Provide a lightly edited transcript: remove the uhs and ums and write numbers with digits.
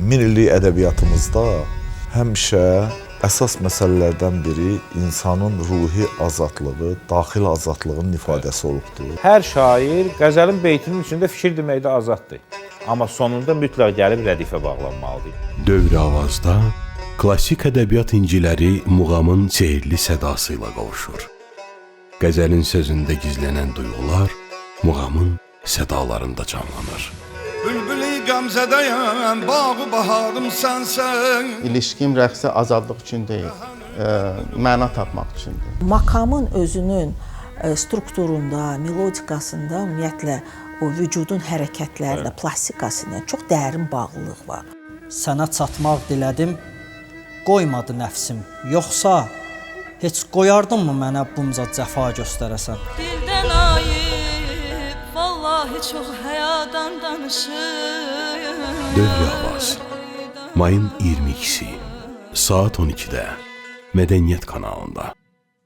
Milli ədəbiyyatımızda həmişə əsas məsələlərdən biri insanın ruhi azadlığı, daxili azadlığının ifadəsi olubdur. Hər şair qəzəlin beytinin içində fikir deməkdə azaddır. Amma sonunda mütləq gəlib rədifə bağlanmalıdır. Dövr avazda klassik ədəbiyyat inciləri muğamın sehirli sədası ilə qovuşur. Qəzəlin sözündə gizlənən duyğular muğamın sədalarında canlanır. Bülbülü qəmzədəyəm, bağı baharım sənsən. İlişkim rəqsə azadlıq üçün deyil, məna tapmaq üçündür. Makamın özünün strukturunda, melodikasında ümumiyyətlə o vücudun hərəkətlərlə, plastikasıyla çox dərin bağlılıq var. Sənə çatmaq dilədim, qoymadı nəfsim. Yoxsa heç qoyardınmı mənə bunca cəfa göstərəsən? Dildən ayıb, vallahi çox həyadan danışır. Dövr avaz, mayın 22-si, saat 12-də Mədəniyyət kanalında.